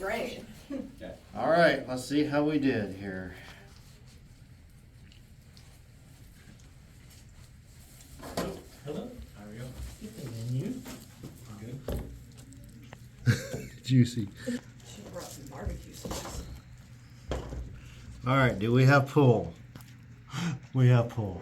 great. Okay. All right, let's see how we did here. Hello. How are you? And you? Good. Juicy. She brought some barbecue sauce. All right, do we have pull? We have pull.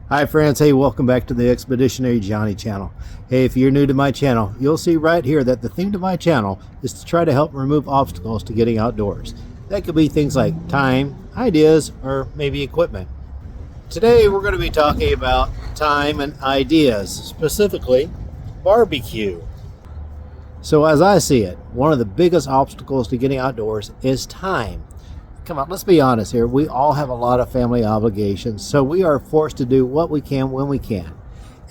Hi friends, hey, welcome back to the Expeditionary Johnny channel. Hey, if you're new to my channel, you'll see right here that the theme to my channel is to try to help remove obstacles to getting outdoors. That could be things like time, ideas, or maybe equipment. Today we're going to be talking about time and ideas, specifically barbecue. So as I see it, one of the biggest obstacles to getting outdoors is time. Come on, let's be honest here. We all have a lot of family obligations, so we are forced to do what we can when we can.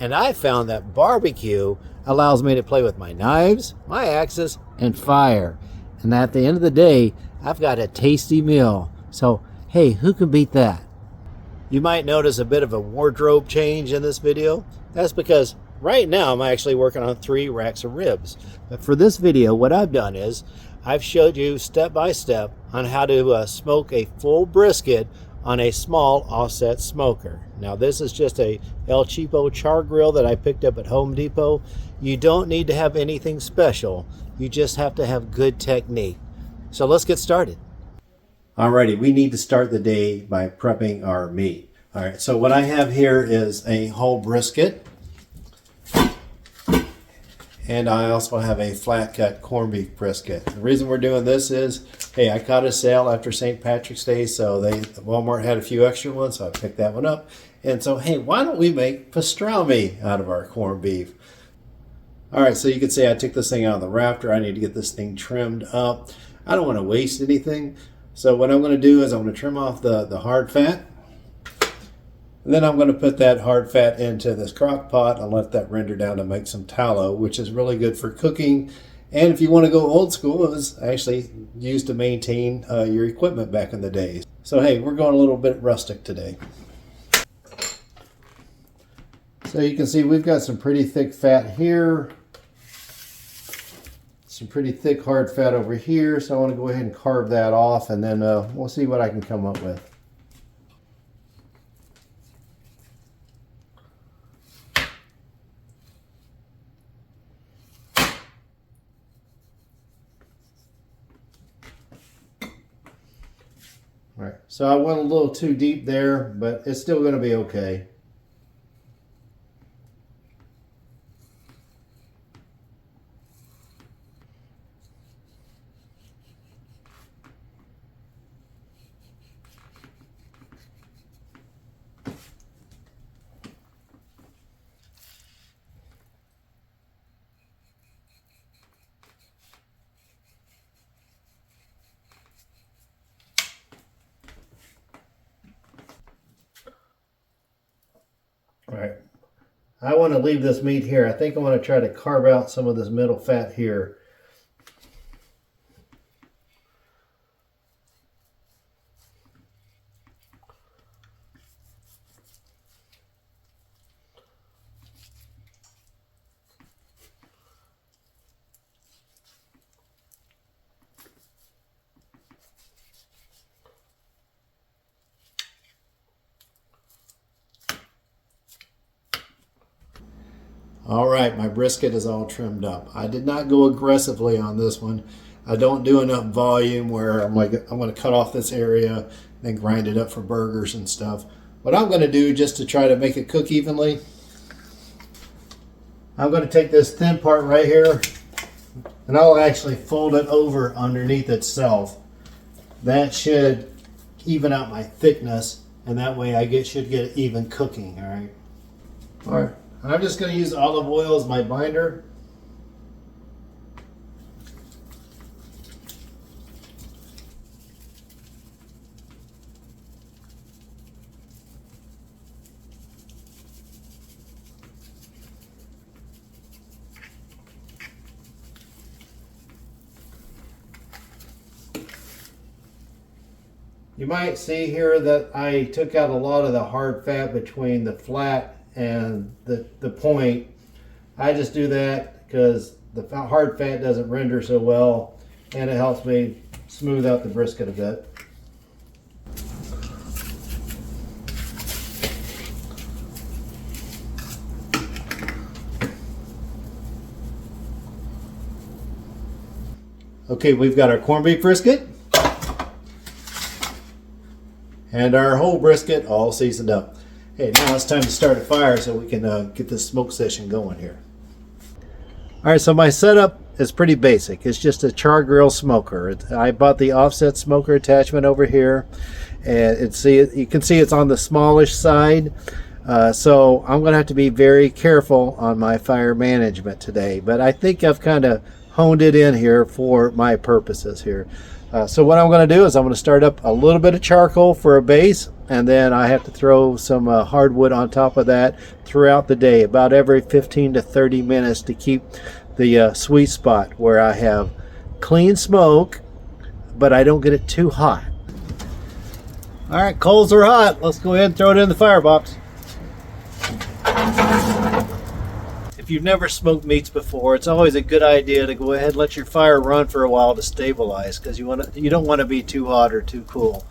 And I found that barbecue allows me to play with my knives, my axes, and fire. And at the end of the day, I've got a tasty meal. So, hey, who can beat that? You might notice a bit of a wardrobe change in this video. That's because right now I'm actually working on 3 racks of ribs. But for this video, what I've done is I've showed you step by step on how to smoke a full brisket on a small offset smoker. Now this is just a El Cheapo char grill that I picked up at Home Depot. You don't need to have anything special. You just have to have good technique. So let's get started. Alrighty, we need to start the day by prepping our meat. Alright, so what I have here is a whole brisket. And I also have a flat cut corned beef brisket. The reason we're doing this is, hey, I caught a sale after St. Patrick's Day, so Walmart had a few extra ones, so I picked that one up. And so, hey, why don't we make pastrami out of our corned beef? All right, so you can see I took this thing out of the rafter. I need to get this thing trimmed up. I don't want to waste anything. So what I'm going to do is I'm going to trim off the hard fat. And then I'm going to put that hard fat into this crock pot and let that render down to make some tallow, which is really good for cooking. And if you want to go old school, it was actually used to maintain your equipment back in the days. So hey, we're going a little bit rustic today. So you can see we've got some pretty thick fat here. Some pretty thick hard fat over here. So I want to go ahead and carve that off, and then we'll see what I can come up with. All right, so I went a little too deep there, but it's still going to be okay. All right, I want to leave this meat here. I think I want to try to carve out some of this middle fat here. All right, my brisket is all trimmed up. I did not go aggressively on this one. I don't do enough volume where I'm going to cut off this area, then grind it up for burgers and stuff. What I'm going to do, just to try to make it cook evenly, I'm going to take this thin part right here, and I'll actually fold it over underneath itself. That should even out my thickness, and that way I should get even cooking. All right. All right. I'm just going to use olive oil as my binder. You might see here that I took out a lot of the hard fat between the flat and the point. I just do that because the hard fat doesn't render so well, and it helps me smooth out the brisket a bit. Okay, we've got our corned beef brisket and our whole brisket all seasoned up. Hey, now it's time to start a fire so we can get this smoke session going here. All right, so my setup is pretty basic. It's just a char grill smoker. I bought the offset smoker attachment over here, and you can see it's on the smallish side. So I'm going to have to be very careful on my fire management today, but I think I've kind of honed it in here for my purposes here. So what I'm going to do is I'm going to start up a little bit of charcoal for a base, and then I have to throw some hardwood on top of that throughout the day, about every 15 to 30 minutes to keep the sweet spot where I have clean smoke, but I don't get it too hot. All right, coals are hot. Let's go ahead and throw it in the firebox. If you've never smoked meats before, it's always a good idea to go ahead and let your fire run for a while to stabilize, because you don't want to be too hot or too cool.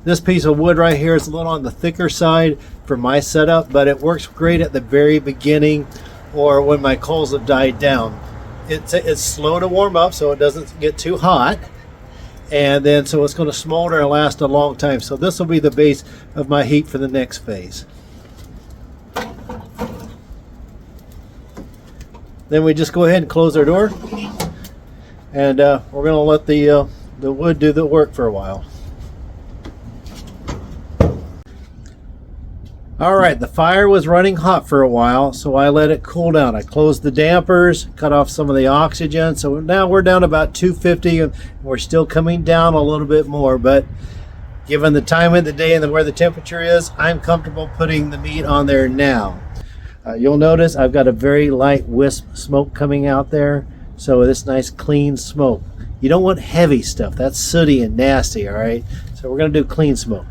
This piece of wood right here is a little on the thicker side for my setup, but it works great at the very beginning or when my coals have died down. It's slow to warm up, so it doesn't get too hot, and then so it's going to smolder and last a long time. So this will be the base of my heat for the next phase. Then we just go ahead and close our door, and we're going to let the wood do the work for a while. All right, the fire was running hot for a while, so I let it cool down. I closed the dampers, cut off some of the oxygen, so now we're down about 250, and we're still coming down a little bit more, but given the time of the day and where the temperature is, I'm comfortable putting the meat on there now. You'll notice I've got a very light wisp smoke coming out there, so this nice clean smoke. You don't want heavy stuff. That's sooty and nasty, all right? So we're going to do clean smoke.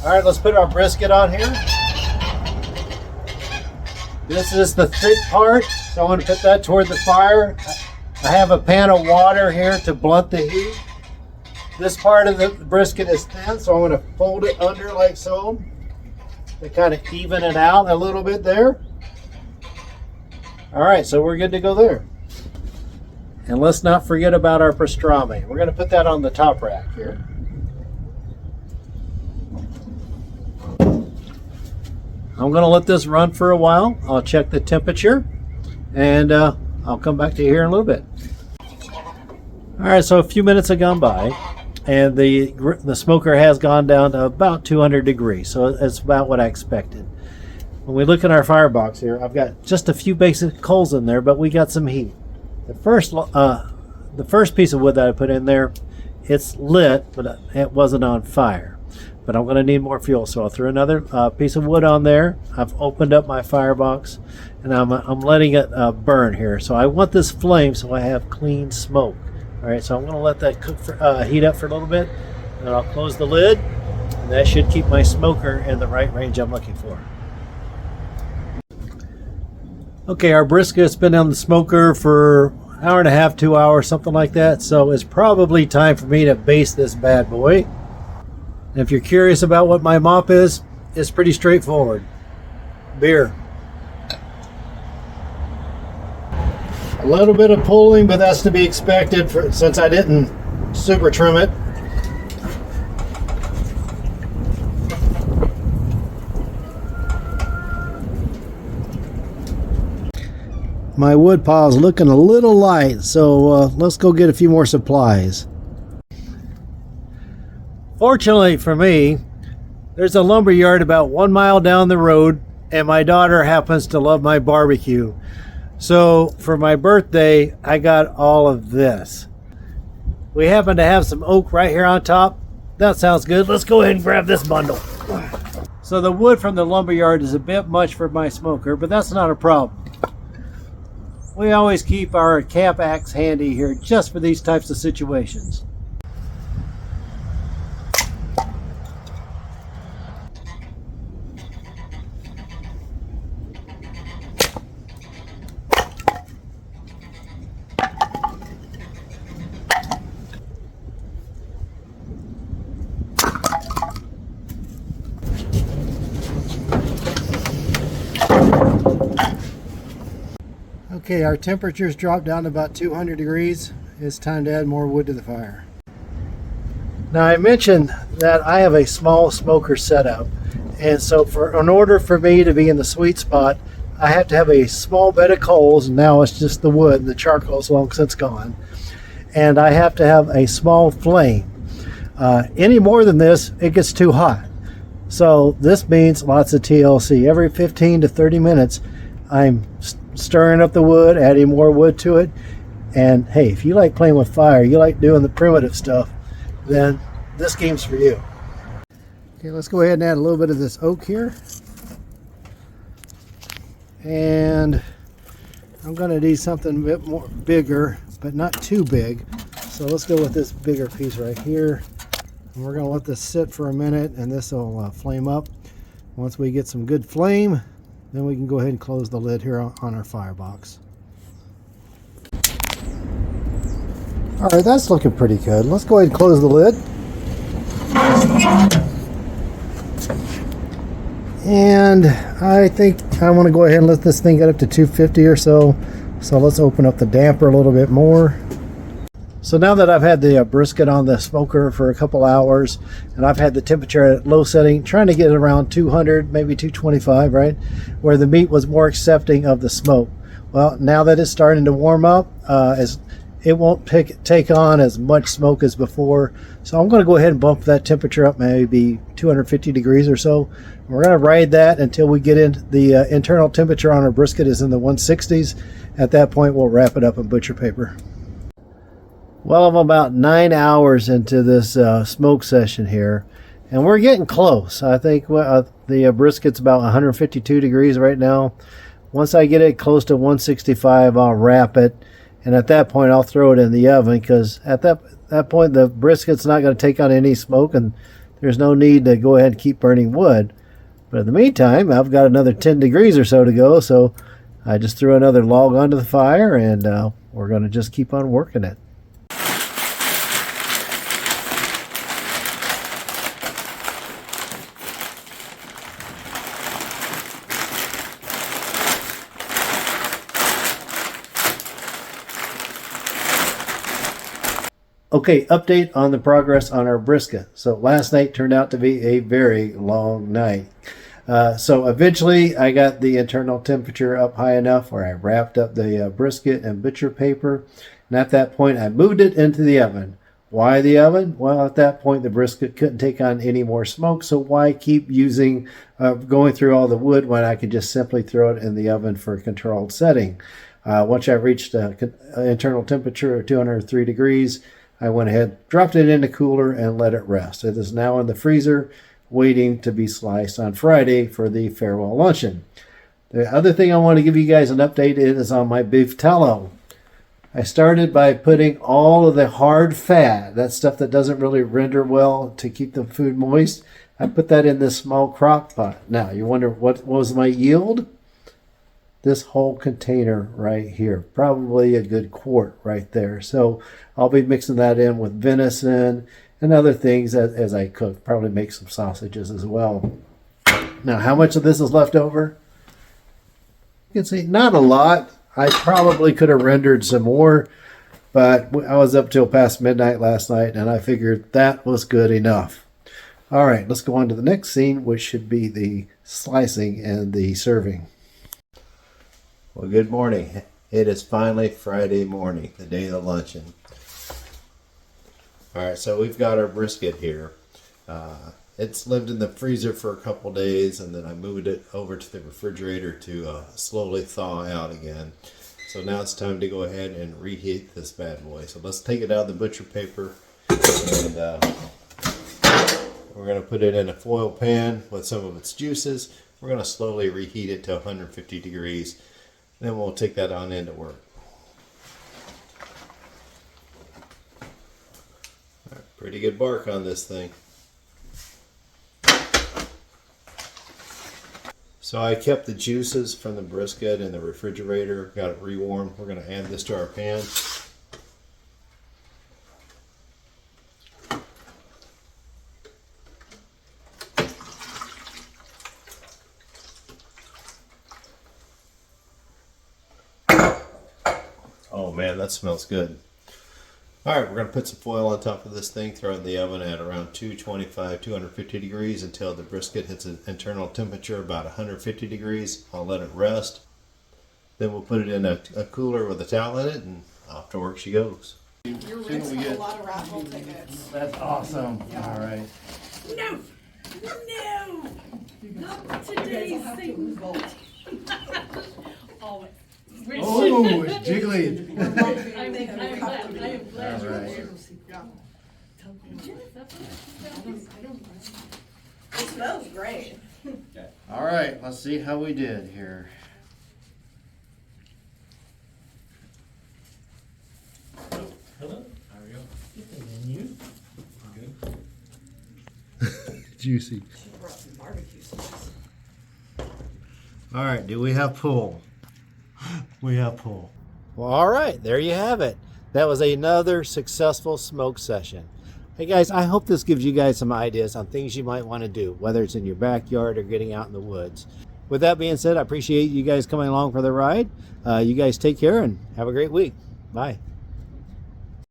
All right, let's put our brisket on here. This is the thick part, so I'm going to put that toward the fire. I have a pan of water here to blunt the heat. This part of the brisket is thin, so I'm going to fold it under like so to kind of even it out a little bit there. All right, so we're good to go there. And let's not forget about our pastrami. We're going to put that on the top rack here. I'm going to let this run for a while. I'll check the temperature, and I'll come back to you here in a little bit. All right, so a few minutes have gone by, and the smoker has gone down to about 200 degrees, so it's about what I expected. When we look at our firebox here, I've got just a few basic coals in there, but we got some heat. The first piece of wood that I put in there, it's lit, but it wasn't on fire. But I'm going to need more fuel, so I'll throw another piece of wood on there. I've opened up my firebox, and I'm letting it burn here. So I want this flame so I have clean smoke. All right, so I'm going to let that cook heat up for a little bit, and then I'll close the lid, and that should keep my smoker in the right range I'm looking for. Okay, our brisket's been on the smoker for an hour and a half, 2 hours, something like that. So it's probably time for me to baste this bad boy. And if you're curious about what my mop is, it's pretty straightforward. Beer. A little bit of pulling, but that's to be expected since I didn't super trim it. My wood pile is looking a little light, so let's go get a few more supplies. Fortunately for me, there's a lumber yard about 1 mile down the road, and my daughter happens to love my barbecue. So for my birthday, I got all of this. We happen to have some oak right here on top. That sounds good. Let's go ahead and grab this bundle. So the wood from the lumber yard is a bit much for my smoker, but that's not a problem. We always keep our camp axe handy here just for these types of situations. Okay, our temperature's dropped down to about 200 degrees. It's time to add more wood to the fire. Now I mentioned that I have a small smoker setup, and so in order for me to be in the sweet spot, I have to have a small bed of coals. Now it's just the wood, the charcoal's long since gone, and I have to have a small flame. Any more than this, it gets too hot. So this means lots of TLC. Every 15 to 30 minutes, I'm stirring up the wood, adding more wood to it. And hey, if you like playing with fire, you like doing the primitive stuff, then this game's for you. Okay, let's go ahead and add a little bit of this oak here. And I'm going to need something a bit more bigger, but not too big. So let's go with this bigger piece right here. And we're going to let this sit for a minute, and this will flame up. Once we get some good flame, then we can go ahead and close the lid here on our firebox. All right, that's looking pretty good. Let's go ahead and close the lid. And I think I want to go ahead and let this thing get up to 250 or so. So let's open up the damper a little bit more. So now that I've had the brisket on the smoker for a couple hours, and I've had the temperature at low setting, trying to get it around 200, maybe 225, right? Where the meat was more accepting of the smoke. Well, now that it's starting to warm up, it won't take on as much smoke as before. So I'm going to go ahead and bump that temperature up maybe 250 degrees or so. We're going to ride that until we get into the internal temperature on our brisket is in the 160s. At that point, we'll wrap it up in butcher paper. Well, I'm about 9 hours into this smoke session here, and we're getting close. I think the brisket's about 152 degrees right now. Once I get it close to 165, I'll wrap it. And at that point, I'll throw it in the oven, because at that point, the brisket's not going to take on any smoke, and there's no need to go ahead and keep burning wood. But in the meantime, I've got another 10 degrees or so to go, so I just threw another log onto the fire, and we're going to just keep on working it. Okay, update on the progress on our brisket. So last night turned out to be a very long night. So eventually I got the internal temperature up high enough where I wrapped up the brisket in butcher paper. And at that point I moved it into the oven. Why the oven? Well, at that point the brisket couldn't take on any more smoke. So why keep going through all the wood when I could just simply throw it in the oven for a controlled setting? Once I reached internal temperature of 203 degrees, I went ahead, dropped it in the cooler, and let it rest. It is now in the freezer, waiting to be sliced on Friday for the farewell luncheon. The other thing I want to give you guys an update is on my beef tallow. I started by putting all of the hard fat, that stuff that doesn't really render well to keep the food moist, I put that in this small crock pot. Now, you wonder what was my yield? This whole container right here, probably a good quart right there. So I'll be mixing that in with venison and other things as I cook. Probably make some sausages as well. Now, how much of this is left over? You can see not a lot. I probably could have rendered some more, but I was up till past midnight last night, and I figured that was good enough. All right, let's go on to the next scene, which should be the slicing and the serving. Well, good morning. It is finally Friday morning, the day of the luncheon. All right, so we've got our brisket here. It's lived in the freezer for a couple days, and then I moved it over to the refrigerator to slowly thaw out again. So now it's time to go ahead and reheat this bad boy. So let's take it out of the butcher paper, and we're going to put it in a foil pan with some of its juices. We're going to slowly reheat it to 150 degrees. Then we'll take that on into work. All right, pretty good bark on this thing. So I kept the juices from the brisket in the refrigerator, got it rewarmed. We're going to add this to our pan. Oh man, that smells good. All right, we're gonna put some foil on top of this thing, throw it in the oven at around 225, 250 degrees until the brisket hits an internal temperature about 150 degrees. I'll let it rest. Then we'll put it in a cooler with a towel in it, and off to work she goes. You're rinsing a lot of raffle tickets. That's awesome. Yeah. All right. No! No! Not today's thing. Always. Oh, it's jiggly. We're both I'm thinking glad, of I cup am glad you're All right. here. Yeah. It smells great. All right, let's see how we did here. Hello, how are you? And you? Good. Juicy. She brought some barbecue sauce. All right, do we have pull? We have pull. Well, all right, there you have it. That was another successful smoke session. Hey guys, I hope this gives you guys some ideas on things you might want to do, whether it's in your backyard or getting out in the woods. With that being said, I appreciate you guys coming along for the ride. You guys take care and have a great week. Bye.